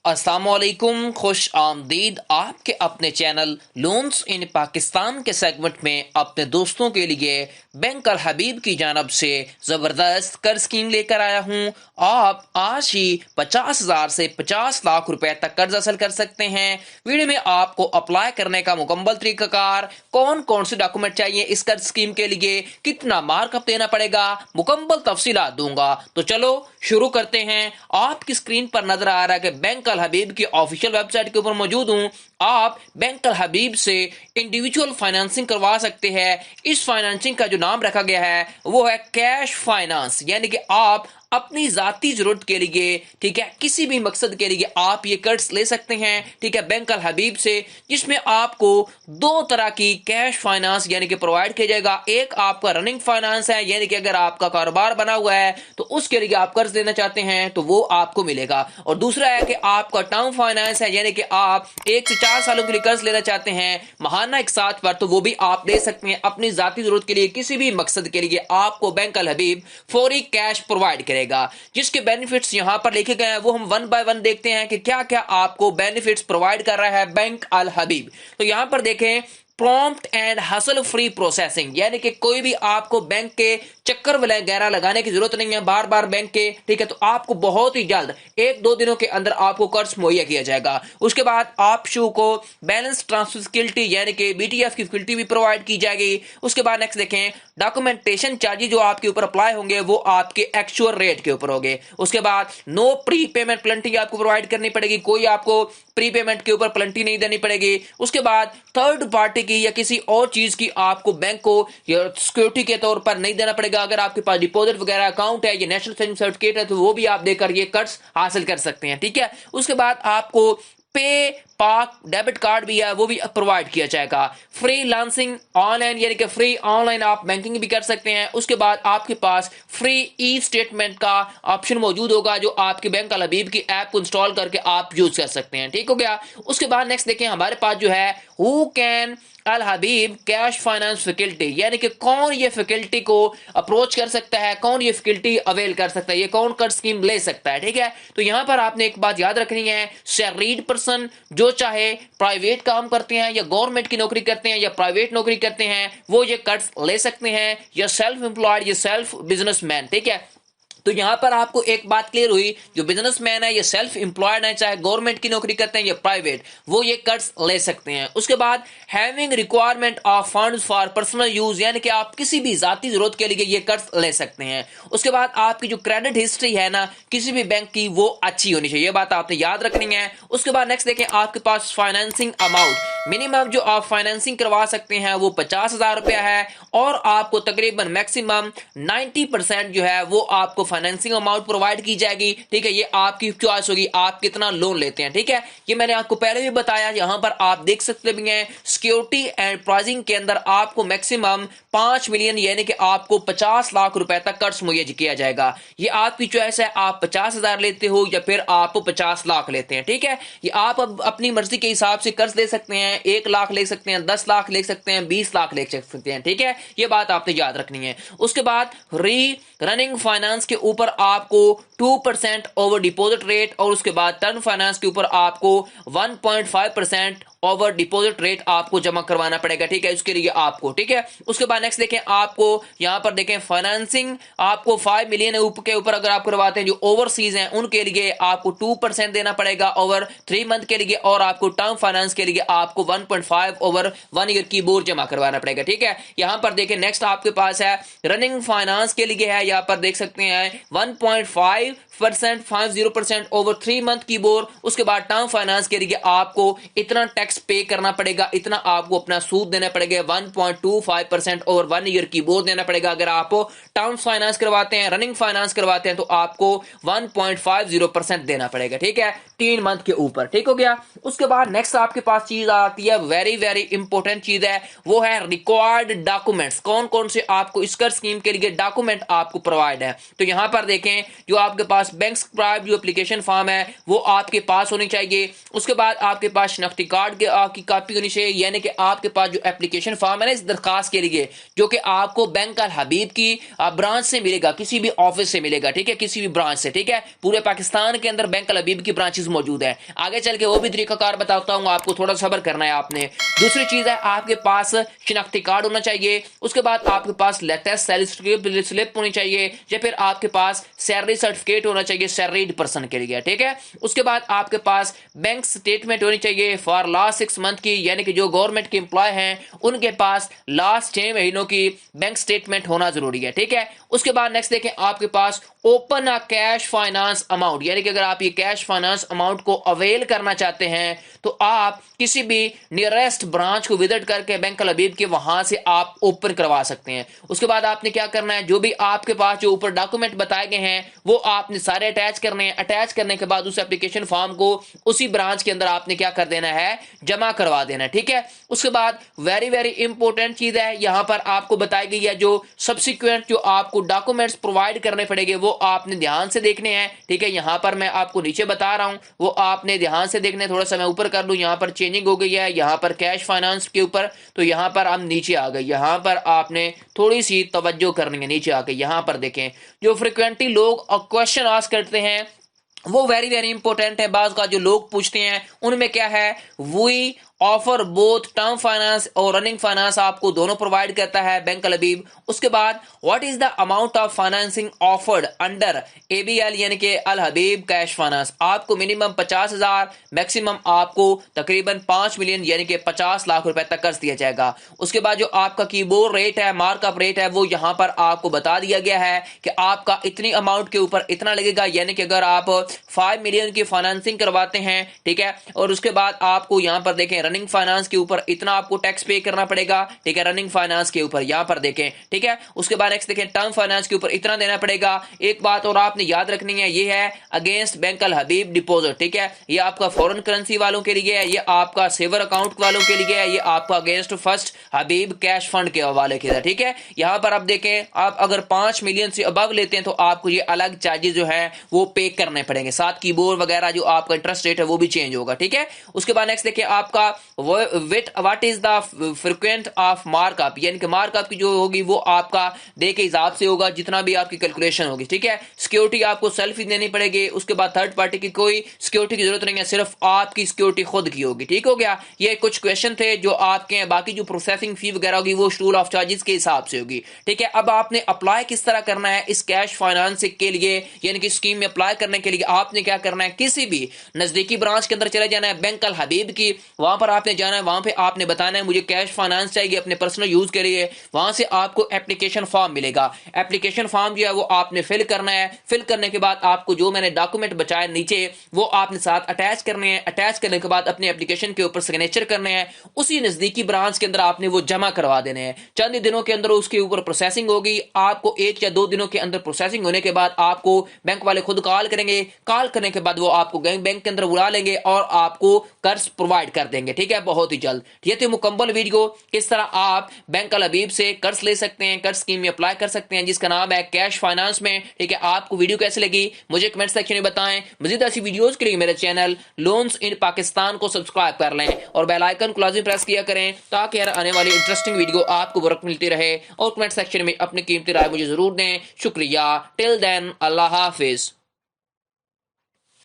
अस्सलाम वालेकुम, खुश आमदीद आपके अपने चैनल लोन्स इन पाकिस्तान के सेगमेंट में अपने दोस्तों के लिए बैंक अल हबीब की जानब से ज़बरदस्त कर्ज स्कीम लेकर आया हूँ। आप आज ही 50,000 से 50 लाख रुपए तक कर्ज हासिल कर सकते हैं। वीडियो में आपको अप्लाई करने का मुकम्मल तरीकाकार, कौन कौन से डॉक्यूमेंट चाहिए इस कर्ज स्कीम के लिए, कितना मार्कअप देना पड़ेगा, मुकम्मल तफसीलात दूंगा। तो चलो शुरू करते हैं। आपकी स्क्रीन पर नजर आ रहा है कि बैंक अल हबीब की ऑफिशियल वेबसाइट के ऊपर मौजूद हूँ। आप बैंक अल हबीब से इंडिविजुअल फाइनेंसिंग करवा सकते हैं। इस फाइनेंसिंग का जो नाम रखा गया है वो है कैश फाइनेंस, यानी कि आप अपनी जाती जरूरत के लिए, ठीक है, किसी भी मकसद के लिए आप ये कर्ज ले सकते हैं, ठीक है, बैंक अल हबीब से, जिसमें आपको दो तरह की कैश फाइनेंस यानी कि प्रोवाइड किया जाएगा। एक आपका रनिंग फाइनेंस है, यानी कि अगर आपका कारोबार बना हुआ है तो उसके लिए आप कर्ज लेना चाहते हैं तो वो आपको मिलेगा। और दूसरा है कि आपका टर्म फाइनेंस है, यानी कि आप 1 से 4 सालों के लिए कर्ज लेना चाहते हैं महाना एक साथ पर, तो वो भी आप ले सकते हैं। अपनी जाती जरूरत के लिए, किसी भी मकसद के लिए आपको बैंक अल हबीब फौरी कैश प्रोवाइड करेगा। जिसके बेनिफिट्स यहां पर लिखे गए हैं वो हम वन बाय वन देखते हैं कि क्या क्या आपको बेनिफिट्स प्रोवाइड कर रहा है बैंक अल हबीब। तो यहां पर देखें, prompt and hustle free processing, यानी कि कोई भी आपको बैंक के चक्कर वगैरह लगाने की जरूरत नहीं है, बार बार बैंक के, ठीक है, तो आपको बहुत ही जल्द 1-2 दिनों के अंदर आपको कर्ज मुहैया किया जाएगा। उसके बाद आप शू को बैलेंस ट्रांसफर फैसिलिटी यानी कि बीटीएफ की फैसिलिटी भी प्रोवाइड की जाएगी। उसके बाद नेक्स्ट देखें, डॉक्यूमेंटेशन चार्जेस जो आपके ऊपर अप्लाई होंगे वो आपके एक्चुअल रेट के ऊपर होंगे। उसके बाद नो प्री पेमेंट प्लेंटी आपको प्रोवाइड करनी पड़ेगी, कोई आपको प्री पेमेंट के ऊपर प्लेंटी नहीं देनी पड़ेगी। उसके बाद थर्ड पार्टी की या किसी और चीज की आपको बैंक को या सिक्योरिटी के तौर पर नहीं देना पड़ेगा। अगर आपके पास डिपॉजिट वगैरह अकाउंट है या नेशनल सेविंग सर्टिफिकेट है तो वो भी आप देकर ये कर्ज हासिल कर सकते हैं, ठीक है। उसके बाद आपको पे पाक डेबिट कार्ड भी है वो भी प्रोवाइड किया जाएगा। फ्री लांसिंग ऑनलाइन, यानी कि फ्री ऑनलाइन आप बैंकिंग भी कर सकते हैं। उसके बाद आपके पास फ्री ई स्टेटमेंट का ऑप्शन मौजूद होगा जो आपके बैंक अल हबीब की ऐप को इंस्टॉल करके आप यूज कर सकते हैं, ठीक हो गया। उसके बाद नेक्स्ट देखें, हमारे पास जो है who can Al Habib cash finance facility, यानी कि कौन ये फैसिलिटी को अप्रोच कर सकता है, कौन ये फैसिलिटी अवेल कर सकता है, ये कौन कर्ज स्कीम ले सकता है, ठीक है। तो यहां पर आपने एक बात याद रखनी है, सैलरीड पर्सन जो चाहे प्राइवेट काम करते हैं या गवर्नमेंट की नौकरी करते हैं या प्राइवेट नौकरी करते हैं वो ये कर्ज ले सकते हैं, या सेल्फ एम्प्लॉयड या सेल्फ बिजनेसमैन, ठीक है। तो यहां पर आपको एक बात क्लियर हुई, जो बिजनेसमैन है या सेल्फ एम्प्लॉयड है, चाहे गवर्नमेंट की नौकरी करते हैं या प्राइवेट, वो ये कर्ज ले सकते हैं। उसके बाद having requirement of funds for personal use, यानी कि आप किसी भी जाती जरूरत के लिए ये कर्ज ले सकते हैं। उसके बाद आपकी जो क्रेडिट हिस्ट्री है ना किसी भी बैंक की वो अच्छी होनी चाहिए, ये बात आपने याद रखनी है। उसके बाद नेक्स्ट देखें, आपके पास फाइनेंसिंग अमाउंट मिनिमम जो आप फाइनेंसिंग करवा सकते हैं वो 50,000 रुपया है, और आपको तकरीबन मैक्सिमम 90% जो है वो आपको फाइनेंसिंग अमाउंट प्रोवाइड की जाएगी, ठीक है। ये आपकी चॉइस होगी आप कितना लोन लेते हैं, ठीक है। ये मैंने आपको पहले भी बताया, यहां पर आप देख सकते भी हैं सिक्योरिटी एंड प्राइसिंग के अंदर आपको मैक्सिमम 5 मिलियन यानी कि आपको 50 लाख रुपए तक कर्ज मुहैया किया जाएगा। ये आपकी चॉइस है, आप 50,000 लेते हो या फिर आप 50 लाख लेते हैं, ठीक है। ये आप अब अपनी मर्जी के हिसाब से कर्ज ले सकते हैं, 1 लाख ले सकते हैं, 10 लाख ले सकते हैं, 20 लाख ले सकते हैं, ठीक है। ये बात आपने याद रखनी है। उसके बाद रनिंग फाइनेंस के ऊपर आपको 2% ओवर डिपॉजिट रेट, और उसके बाद टर्म फाइनेंस के ऊपर आपको 1.5% ओवर डिपॉजिट रेट आपको जमा करवाना पड़ेगा, ठीक है, उसके लिए आपको, ठीक है। उसके बाद नेक्स्ट देखें, आपको यहां पर देखें फाइनेंसिंग आपको 5 मिलियन के ऊपर अगर आप करवाते हैं, जो ओवरसीज हैं उनके लिए आपको 2% देना पड़ेगा ओवर 3 मंथ के लिए, और आपको टर्म फाइनेंस के लिए आपको 1.5 ओवर 1 ईयर की बोर्ड जमा करवाना पड़ेगा, ठीक है। यहां पर देखें नेक्स्ट आपके पास है रनिंग फाइनेंस के लिए है, यहां पर देख सकते हैं 1.5% 50% ओवर 3 मंथ की बोर्ड। उसके बाद टर्म फाइनेंस के लिए आपको इतना टैक्स पे करना पड़ेगा, इतना आपको अपना सूद देना पड़ेगा, 1.25% ओवर 1 ईयर की बोर्ड देना पड़ेगा। अगर आप टर्म फाइनेंस करवाते हैं, रनिंग फाइनेंस करवाते हैं तो आपको 1.50% देना पड़ेगा, ठीक है, 3 मंथ के ऊपर, ठीक हो गया। उसके बाद नेक्स्ट आपके पास चीज आती है, वेरी वेरी इंपॉर्टेंट चीज है, वो है रिक्वायर्ड डॉक्यूमेंट्स। कौन कौन से आपको इस कर्ज स्कीम के लिए डॉक्यूमेंट आपको प्रोवाइड है। तो यहां पर देखें, जो आपके पास बैंक सब्सक्राइब जो एप्लीकेशन फॉर्म है वो आपके पास होनी चाहिए। उसके बाद आपके पास शनाख्ती कार्ड की कॉपी होनी चाहिए, यानी कि आपके पास जो एप्लीकेशन फॉर्म है ना इस दरखास्त के लिए, जो कि आपको बैंक अल हबीब की ब्रांच से मिलेगा, किसी भी ऑफिस से मिलेगा, ठीक है, किसी भी ब्रांच से, ठीक है। पूरे पाकिस्तान के अंदर बैंक अल हबीब की ब्रांचेस मौजूद है। आगे चल के वो भी तरीकाकार बताता हूँ आपको, थोड़ा सब्र करना है आपने। दूसरी चीज है आपके पास शिनाख्ती कार्ड होना चाहिए, उसके बाद आपके पास लेटेस्ट सैलरी स्लिप होनी चाहिए, या फिर आपके पास सैलरी सर्टिफिकेट होना चाहिए सैलरीड पर्सन के लिए, ठीक है। उसके बाद आपके पास बैंक स्टेटमेंट होनी चाहिए फॉर लास्ट 6 मंथ की, यानी कि जो गवर्नमेंट के एम्प्लॉय हैं उनके पास लास्ट 6 महीनों की बैंक स्टेटमेंट होना जरूरी है, ठीक है। उसके बाद नेक्स्ट देखें, आपके पास open a cash finance amount, यानी कि अगर आप ये कैश फाइनेंस अमाउंट को अवेल करना चाहते हैं तो आप किसी भी नियरेस्ट ब्रांच को विजिट करके बैंक अल हबीब के वहां से आप ओपन करवा सकते हैं। उसके बाद आपने क्या करना है, जो भी आपके पास जो ऊपर डॉक्यूमेंट बताए गए हैं वो आपने सारे अटैच करने हैं। अटैच करने के बाद उस एप्लीकेशन फॉर्म को उसी ब्रांच के अंदर आपने क्या कर देना है, जमा करवा देना है, ठीक है। उसके बाद वेरी वेरी इंपॉर्टेंट चीज है, यहां पर आपको बताई गई है जो सब्सिक्वेंट जो आपको डॉक्यूमेंट्स प्रोवाइड करने पड़ेंगे वो आपने ध्यान से देखने हैं, ठीक है। यहां पर मैं आपको नीचे बता रहा हूं वो आपने ध्यान से देखने। थोड़ा सा मैं ऊपर कर लूं, यहां पर चेंजिंग हो गई है, यहां पर कैश फाइनेंस के ऊपर, तो यहां पर हम नीचे आ गए। यहां पर आपने थोड़ी सी तवज्जो करनी है, नीचे आके यहां पर देखें जो फ्रिक्वेंटली लोग क्वेश्चन आस्क करते हैं वो वेरी वेरी इंपॉर्टेंट है। बात का जो लोग पूछते हैं उनमें क्या है, we offer both term finance और रनिंग फाइनेंस, आपको दोनों प्रोवाइड करता है बैंक अल हबीब। उसके बाद what is the amount of financing offered under ABL, यानी कि अल हबीब कैश फाइनेंस, आपको मिनिमम 50,000, मैक्सिमम आपको तकरीबन 5 मिलियन यानी कि 50 लाख रुपए तक कर्ज दिया जाएगा। उसके बाद जो आपका कीबोर्ड रेट है, मार्कअप रेट है, वो यहां पर आपको बता दिया गया है कि आपका इतनी अमाउंट के ऊपर इतना लगेगा, यानी कि अगर आप 5 मिलियन की फाइनेंसिंग करवाते हैं, ठीक है, और उसके बाद आपको यहां पर देखें रनिंग फाइनेंस के ऊपर इतना आपको टैक्स पे करना पड़ेगा, ठीक है, रनिंग फाइनेंस के ऊपर यहां पर देखें, ठीक है। उसके बाद नेक्स्ट देखें टर्म फाइनेंस के ऊपर इतना देना पड़ेगा। एक बात और आपने याद रखनी है, ये है अगेंस्ट बैंक अल हबीब डिपॉजिट, ठीक है, ये आपका फॉरेन करेंसी वालों के लिए है, ये आपका सेवर अकाउंट वालों के लिए है, ये आपका अगेंस्ट फर्स्ट हबीब कैश फंड के हवाले के, ठीक है। यहां पर आप देखें आप अगर 5 मिलियन से अबव लेते हैं तो आपको ये अलग चार्जेस जो है वो पे करने पड़ेंगे, साथ कीबोर्ड वगैरह जो आपका इंटरेस्ट रेट है वो भी चेंज होगा, ठीक है। उसके बाद नेक्स्ट देखिए आपका what is the frequent of markup, यानी कि मार्कअप की जो होगी वो आपका डे के हिसाब से होगा जितना भी आपकी कैलकुलेशन होगी, ठीक है। सिक्योरिटी आपको सेल्फ ही देनी पड़ेगी, उसके बाद थर्ड पार्टी की कोई सिक्योरिटी की जरूरत नहीं है, सिर्फ आपकी सिक्योरिटी खुद की होगी, ठीक हो गया। ये कुछ क्वेश्चन थे जो आपके हैं, बाकी जो प्रोसेसिंग फी वगैरह होगी वो शेड्यूल ऑफ चार्जेस के हिसाब से होगी, ठीक है। अब आपने अप्लाई किस तरह करना है इस कैश फाइनेंस के लिए, यानी कि स्कीम में अप्लाई करने के लिए आपने क्या करना है, किसी भी नजदीकी ब्रांच के अंदर चले जाना है बैंक अल हबीब की, वहां पर आपने जाना है, वहां पे आपने बताना है मुझे कैश फाइनेंस चाहिए अपने पर्सनल यूज के लिए। वहां से आपको एप्लीकेशन फॉर्म मिलेगा, एप्लीकेशन फॉर्म जो है वो आपने फिल करना है। फिल करने के बाद आपको जो मैंने डॉक्यूमेंट बचाए नीचे वो आपने साथ अटैच करने हैं। अटैच करने के बाद अपने एप्लीकेशन के ऊपर सिग्नेचर करने हैं, उसी नजदीकी ब्रांच के अंदर आपने वो जमा करवा देने हैं। चंद दिनों के अंदर उसके ऊपर प्रोसेसिंग होगी, आपको 1 या 2 दिनों के अंदर प्रोसेसिंग होने के बाद आपको बैंक वाले खुद कॉल करेंगे। कॉल करने के बाद वो आपको बैंक के अंदर बुला लेंगे और आपको कर्ज प्रोवाइड कर देंगे, ठीक है, बहुत ही जल्द। ये थी मुकम्मल वीडियो किस तरह आप बैंक अल हबीब से कर्ज ले सकते हैं, कर्ज स्कीम में अप्लाई कर सकते हैं जिसका नाम है कैश फाइनेंस में, ठीक है। आपको वीडियो कैसी लगी मुझे कमेंट सेक्शन में बताएं। मजीद ऐसी वीडियोस के लिए मेरे चैनल लोन्स इन पाकिस्तान को सब्सक्राइब कर लें और बेल आइकन को लाजमी प्रेस किया करें ताकि हर आने वाली इंटरेस्टिंग वीडियो आपको बरकत मिलती रहे। और कमेंट सेक्शन में अपनी कीमती राय मुझे जरूर दें। शुक्रिया। टिल देन अल्लाह हाफिज।